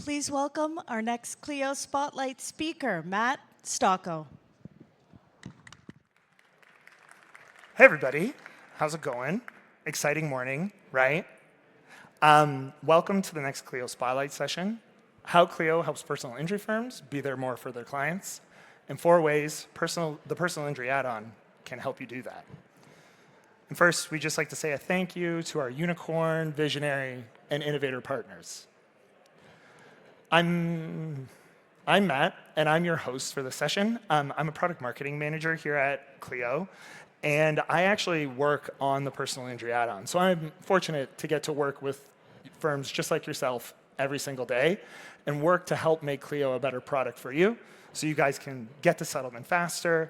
please welcome our next Clio Spotlight speaker, Matt Stocco. Hey everybody, how's it going? Exciting morning, right? Welcome to the next Clio Spotlight session. How Clio helps personal injury firms be there more for their clients, and 4 ways the personal injury add-on can help you do that. And first, we'd just like to say a thank you to our unicorn, visionary, and innovator partners. I'm Matt, and I'm your host for this session. I'm a product marketing manager here at Clio, and I actually work on the personal injury add-on. So I'm fortunate to get to work with firms just like yourself every single day and work to help make Clio a better product for you so you guys can get to settlement faster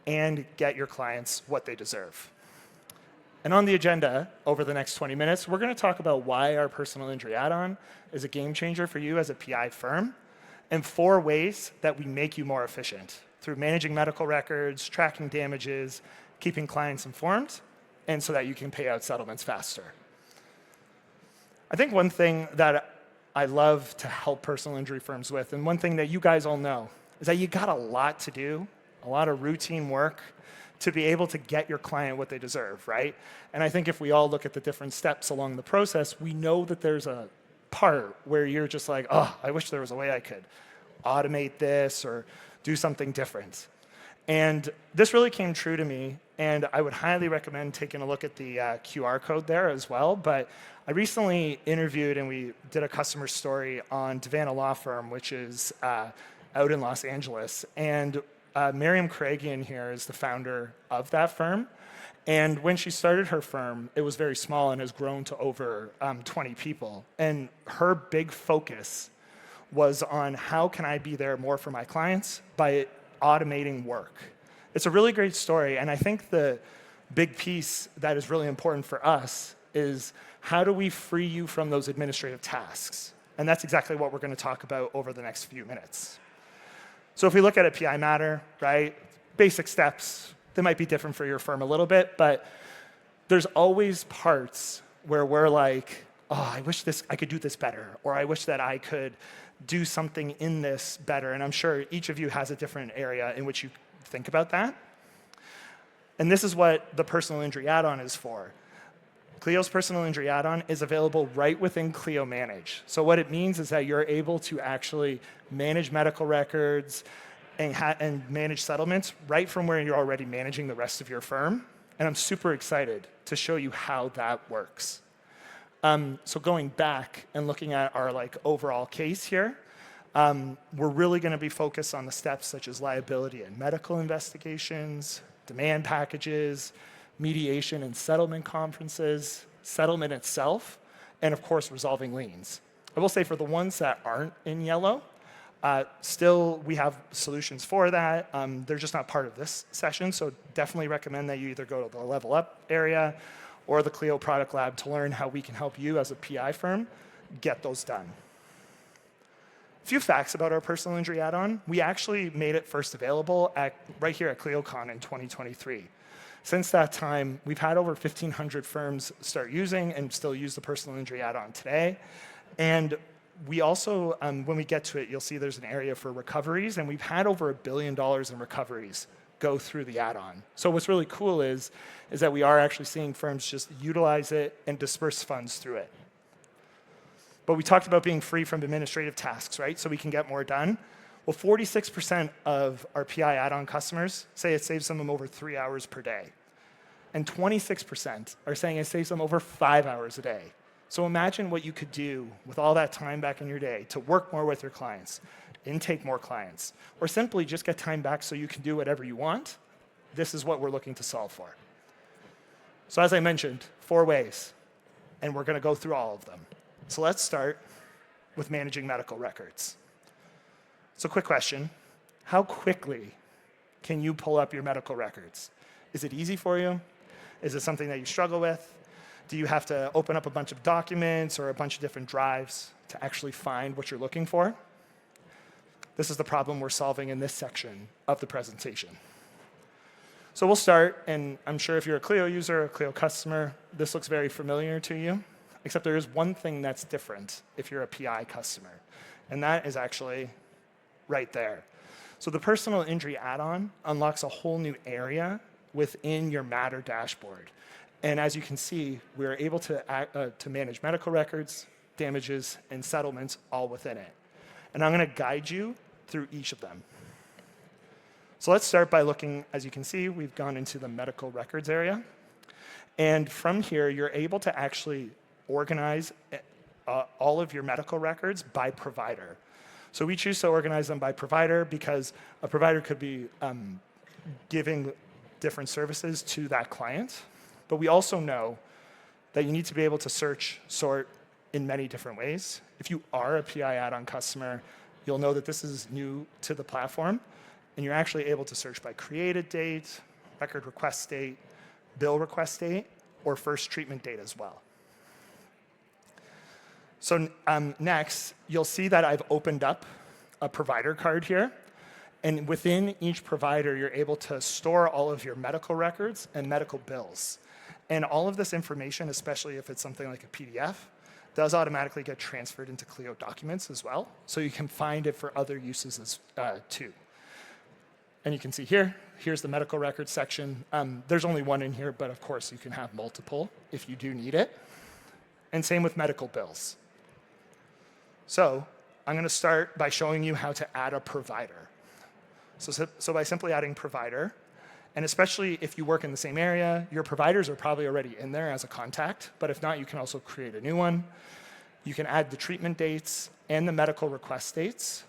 and get your clients what they deserve. And on the agenda over the next 20 minutes, we're going to talk about why our personal injury add-on is a game changer for you as a PI firm, and 4 ways that we make you more efficient through managing medical records, tracking damages, keeping clients informed, and so that you can pay out settlements faster. I think one thing that I love to help personal injury firms with, and one thing that you guys all know, is that you got a lot to do, a lot of routine work to be able to get your client what they deserve, right? And I think if we all look at the different steps along the process, we know that there's a part where you're just like, oh, I wish there was a way I could automate this or do something different. And this really came true to me, and I would highly recommend taking a look at the QR code there as well. But I recently interviewed and we did a customer story on Devana Law Firm, which is out in Los Angeles. And Miriam Cragian here is the founder of that firm. And when she started her firm, it was very small and has grown to over 20 people. And her big focus was on how can I be there more for my clients by automating work. It's a really great story, and I think the big piece that is really important for us is how do we free you from those administrative tasks? And that's exactly what we're going to talk about over the next few minutes. So if we look at a PI matter, right, basic steps, they might be different for your firm a little bit, but there's always parts where we're like, oh, I wish I could do this better, or I wish that I could do something in this better. And I'm sure each of you has a different area in which you think about that. And this is what the personal injury add-on is for. Clio's personal injury add-on is available right within Clio Manage. So what it means is that you're able to actually manage medical records and manage settlements right from where you're already managing the rest of your firm. And I'm super excited to show you how that works. So going back and looking at our overall case here, we're really going to be focused on the steps such as liability and medical investigations, demand packages, mediation and settlement conferences, settlement itself, and of course resolving liens. I will say for the ones that aren't in yellow, still we have solutions for that. They're just not part of this session, so definitely recommend that you either go to the Level Up area or the Clio Product Lab to learn how we can help you as a PI firm get those done. A few facts about our personal injury add-on. We actually made it first available right here at ClioCon in 2023. Since that time, we've had over 1,500 firms start using and still use the personal injury add-on today. And we also, when we get to it, you'll see there's an area for recoveries, and we've had over $1 billion in recoveries go through the add-on. So what's really cool is that we are actually seeing firms just utilize it and disperse funds through it. But we talked about being free from administrative tasks, right? So we can get more done. Well, 46% of our PI add-on customers say it saves them over 3 hours per day. And 26% are saying it saves them over 5 hours a day. So imagine what you could do with all that time back in your day to work more with your clients, intake more clients, or simply just get time back so you can do whatever you want. This is what we're looking to solve for. So as I mentioned, 4 ways, and we're going to go through all of them. So let's start with managing medical records. So quick question, how quickly can you pull up your medical records? Is it easy for you? Is it something that you struggle with? Do you have to open up a bunch of documents or a bunch of different drives to actually find what you're looking for? This is the problem we're solving in this section of the presentation. So we'll start, and I'm sure if you're a Clio user, a Clio customer, this looks very familiar to you, except there is one thing that's different if you're a PI customer. And that is actually right there. So the personal injury add-on unlocks a whole new area within your Matter dashboard. And as you can see, we're able to manage medical records, damages, and settlements all within it. And I'm going to guide you through each of them. So let's start by looking, as you can see, we've gone into the medical records area. And from here, you're able to actually organize all of your medical records by provider. So we choose to organize them by provider because a provider could be giving different services to that client. But we also know that you need to be able to search, sort in many different ways. If you are a PI add-on customer, you'll know that this is new to the platform, and you're actually able to search by created date, record request date, bill request date, or first treatment date as well. So next, you'll see that I've opened up a provider card here. And within each provider, you're able to store all of your medical records and medical bills. And all of this information, especially if it's something like a PDF, does automatically get transferred into Clio documents as well. So you can find it for other uses too. And you can see here, here's the medical records section. There's only one in here, but of course you can have multiple if you do need it. And same with medical bills. So I'm going to start by showing you how to add a provider. So by simply adding provider, and especially if you work in the same area, your providers are probably already in there as a contact, but if not, you can also create a new one. You can add the treatment dates and the medical request dates.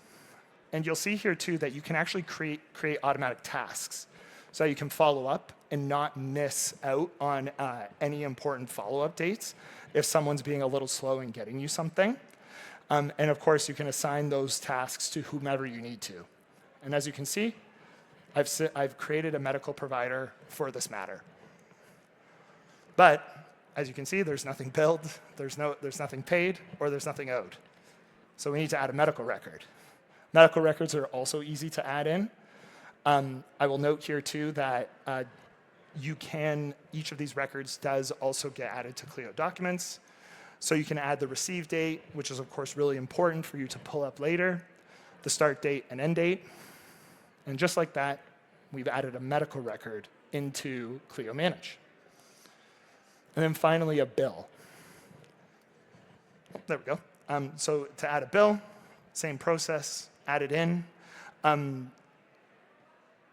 And you'll see here too that you can actually create automatic tasks so you can follow up and not miss out on any important follow-up dates if someone's being a little slow in getting you something. And of course, you can assign those tasks to whomever you need to. And as you can see, I've created a medical provider for this matter. But as you can see, there's nothing billed, there's nothing paid, or there's nothing owed. So we need to add a medical record. Medical records are also easy to add in. I will note here too that each of these records does also get added to Clio documents. So you can add the receive date, which is of course really important for you to pull up later, the start date and end date. And just like that, we've added a medical record into Clio Manage. And then finally, a bill. There we go. So to add a bill, same process, add it in.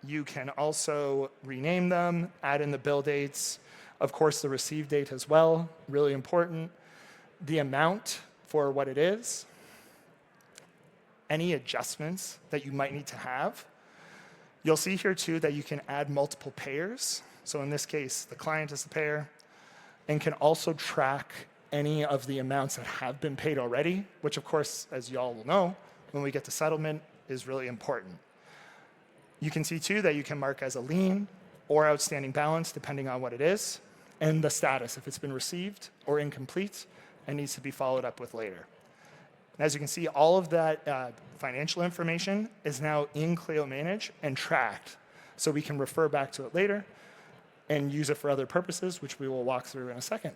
You can also rename them, add in the bill dates, of course the receive date as well, really important. The amount for what it is, any adjustments that you might need to have. You'll see here too that you can add multiple payers. So in this case, the client is the payer, and can also track any of the amounts that have been paid already, which of course, as y'all will know, when we get to settlement is really important. You can see too that you can mark as a lien or outstanding balance, depending on what it is, and the status, if it's been received or incomplete and needs to be followed up with later. And as you can see, all of that financial information is now in Clio Manage and tracked, so we can refer back to it later and use it for other purposes, which we will walk through in a second.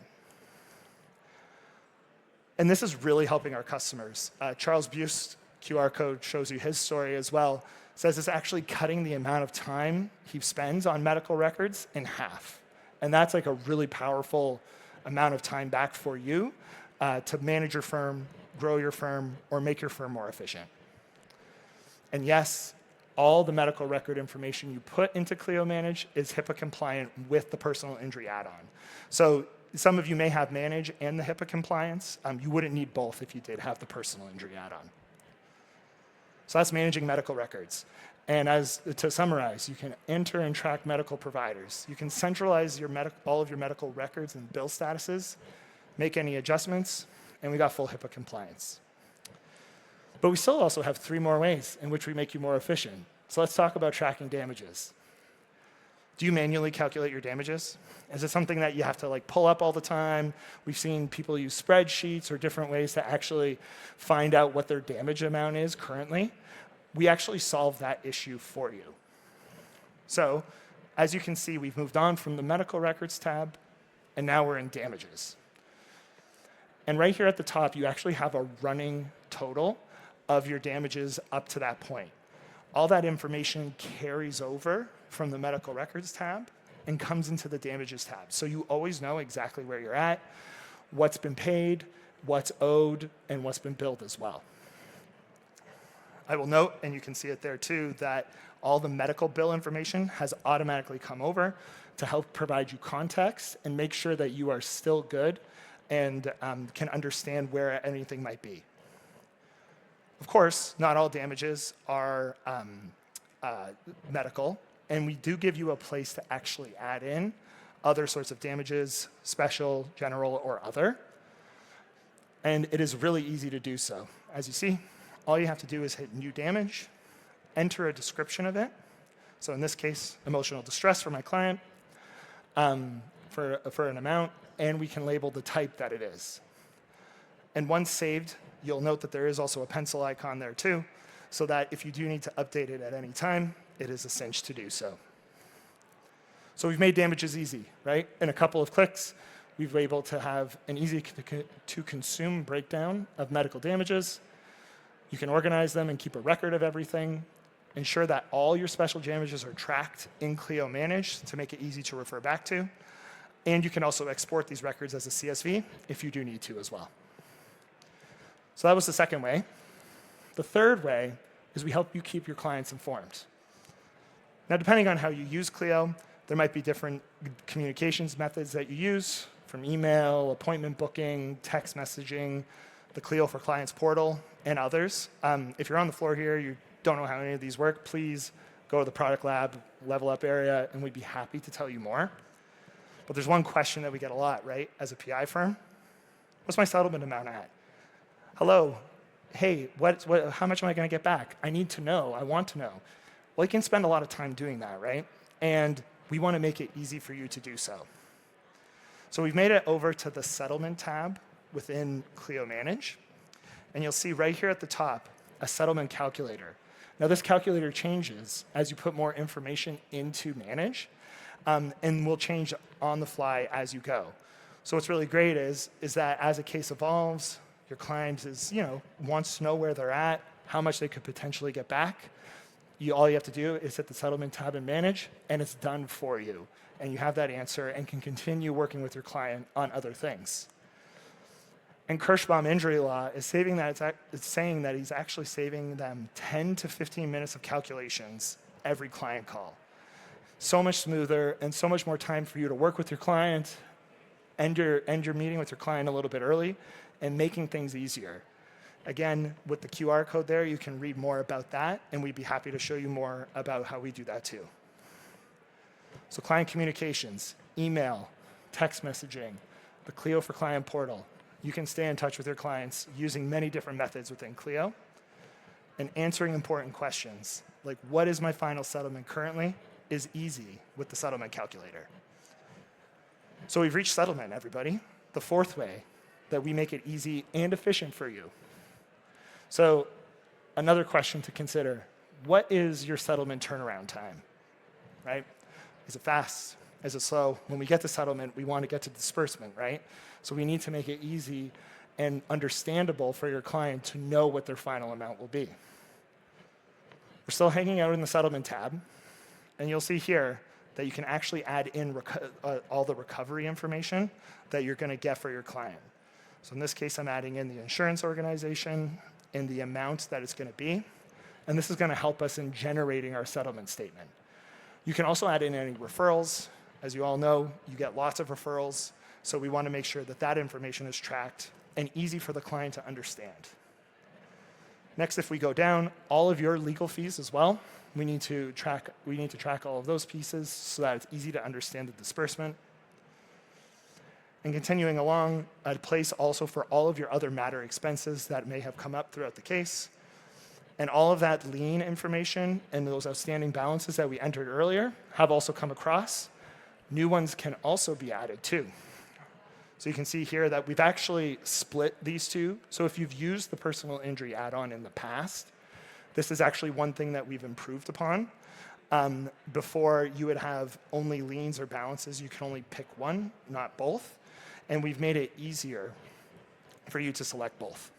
And this is really helping our customers. Charles Buist, QR code shows you his story as well, says it's actually cutting the amount of time he spends on medical records in half. And that's like a really powerful amount of time back for you to manage your firm, grow your firm, or make your firm more efficient. And yes, all the medical record information you put into Clio Manage is HIPAA compliant with the personal injury add-on. So some of you may have Manage and the HIPAA compliance. You wouldn't need both if you did have the personal injury add-on. So that's managing medical records. And to summarize, you can enter and track medical providers. You can centralize all of your medical records and bill statuses, make any adjustments, and we got full HIPAA compliance. But we still also have 3 more ways in which we make you more efficient. So let's talk about tracking damages. Do you manually calculate your damages? Is it something that you have to pull up all the time? We've seen people use spreadsheets or different ways to actually find out what their damage amount is currently. We actually solve that issue for you. So as you can see, we've moved on from the medical records tab, and now we're in damages. And right here at the top, you actually have a running total of your damages up to that point. All that information carries over from the medical records tab and comes into the damages tab. So you always know exactly where you're at, what's been paid, what's owed, and what's been billed as well. I will note, and you can see it there too, that all the medical bill information has automatically come over to help provide you context and make sure that you are still good and can understand where anything might be. Of course, not all damages are medical, and we do give you a place to actually add in other sorts of damages, special, general, or other. And it is really easy to do so. As you see, all you have to do is hit New Damage, enter a description of it. So in this case, emotional distress for my client for an amount, and we can label the type that it is. And once saved, you'll note that there is also a pencil icon there too, so that if you do need to update it at any time, it is a cinch to do so. So we've made damages easy, right? In a couple of clicks, we've been able to have an easy to consume breakdown of medical damages. You can organize them and keep a record of everything. Ensure that all your special damages are tracked in Clio Manage to make it easy to refer back to. And you can also export these records as a CSV if you do need to as well. So that was the second way. The third way is we help you keep your clients informed. Now, depending on how you use Clio, there might be different communications methods that you use, from email, appointment booking, text messaging, the Clio for Clients portal, and others. If you're on the floor here, you don't know how any of these work, please go to the product lab, level up area, and we'd be happy to tell you more. But there's one question that we get a lot, right, as a PI firm. What's my settlement amount at? Hello, hey, how much am I going to get back? I need to know, I want to know. Well, you can spend a lot of time doing that, right? And we want to make it easy for you to do so. So we've made it over to the settlement tab within Clio Manage. And you'll see right here at the top, a settlement calculator. Now this calculator changes as you put more information into Manage, and will change on the fly as you go. So what's really great is that as a case evolves, your client wants to know where they're at, how much they could potentially get back. All you have to do is hit the settlement tab and Manage, and it's done for you. And you have that answer and can continue working with your client on other things. And Kirschbaum Injury Law is saying that he's actually saving them 10 to 15 minutes of calculations every client call. So much smoother and so much more time for you to work with your client, end your meeting with your client a little bit early, and making things easier. Again, with the QR code there, you can read more about that, and we'd be happy to show you more about how we do that too. So client communications, email, text messaging, the Clio for Client portal. You can stay in touch with your clients using many different methods within Clio and answering important questions like what is my final settlement currently is easy with the settlement calculator. So we've reached settlement, everybody. The fourth way that we make it easy and efficient for you. So another question to consider, what is your settlement turnaround time, right? Is it fast? Is it slow? When we get to settlement, we want to get to disbursement, right? So we need to make it easy and understandable for your client to know what their final amount will be. We're still hanging out in the settlement tab, and you'll see here that you can actually add in all the recovery information that you're going to get for your client. So in this case, I'm adding in the insurance organization and the amount that it's going to be, and this is going to help us in generating our settlement statement. You can also add in any referrals. As you all know, you get lots of referrals, so we want to make sure that that information is tracked and easy for the client to understand. Next, if we go down, all of your legal fees as well, we need to track all of those pieces so that it's easy to understand the disbursement. And continuing along, a place also for all of your other matter expenses that may have come up throughout the case. And all of that lien information and those outstanding balances that we entered earlier have also come across. New ones can also be added too. So you can see here that we've actually split these two. So if you've used the personal injury add-on in the past, this is actually one thing that we've improved upon. Before, you would have only liens or balances. You can only pick one, not both. And we've made it easier for you to select both.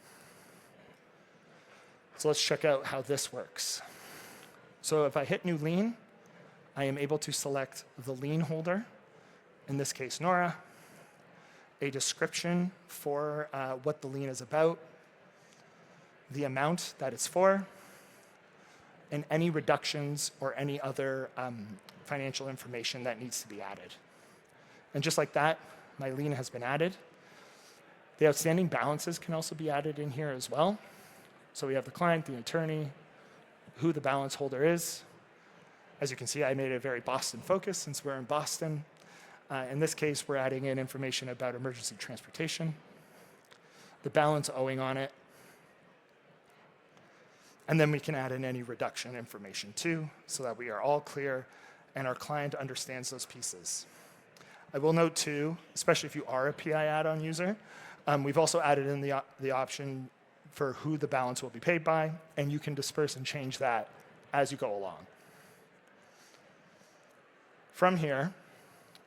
So let's check out how this works. So if I hit new lien, I am able to select the lien holder, in this case Nora, a description for what the lien is about, the amount that it's for, and any reductions or any other financial information that needs to be added. And just like that, my lien has been added. The outstanding balances can also be added in here as well. So we have the client, the attorney, who the balance holder is. As you can see, I made it very Boston focused since we're in Boston. In this case, we're adding in information about emergency transportation, the balance owing on it, and then we can add in any reduction information too, so that we are all clear and our client understands those pieces. I will note too, especially if you are a PI add-on user, we've also added in the option for who the balance will be paid by, and you can disperse and change that as you go along. From here,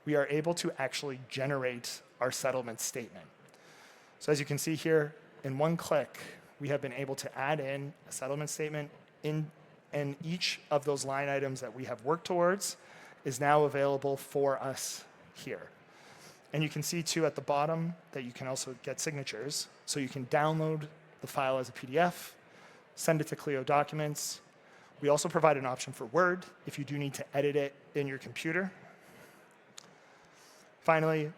we are able to actually generate our settlement statement. So as you can see here, in one click, we have been able to add in a settlement statement and each of those line items that we have worked towards is now available for us here. And you can see too at the bottom that you can also get signatures. So you can download the file as a PDF, send it to Clio Documents. We also provide an option for Word if you do need to edit it in your computer. Finally,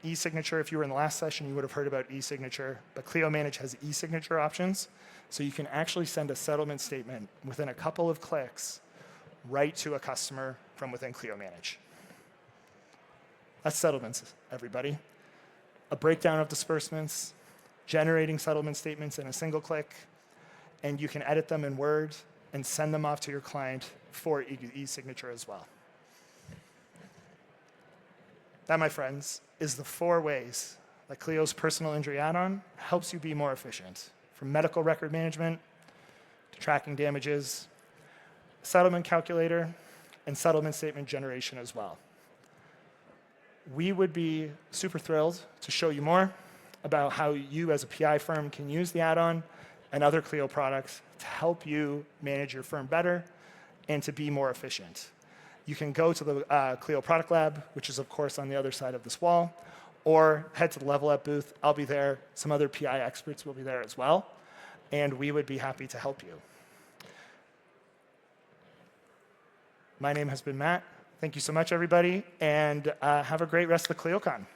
e-signature. If you were in the last session, you would have heard about e-signature, but Clio Manage has e-signature options, so you can actually send a settlement statement within a couple of clicks right to a customer from within Clio Manage. That's settlements, everybody. A breakdown of disbursements, generating settlement statements in a single click, and you can edit them in Word and send them off to your client for e-signature as well. That, my friends, is the 4 ways that Clio's personal injury add-on helps you be more efficient, from medical record management to tracking damages, settlement calculator, and settlement statement generation as well. We would be super thrilled to show you more about how you as a PI firm can use the add-on and other Clio products to help you manage your firm better and to be more efficient. You can go to the Clio Product Lab, which is, of course, on the other side of this wall, or head to the Level Up booth. I'll be there. Some other PI experts will be there as well, and we would be happy to help you. My name has been Matt. Thank you so much, everybody, and have a great rest of the ClioCon.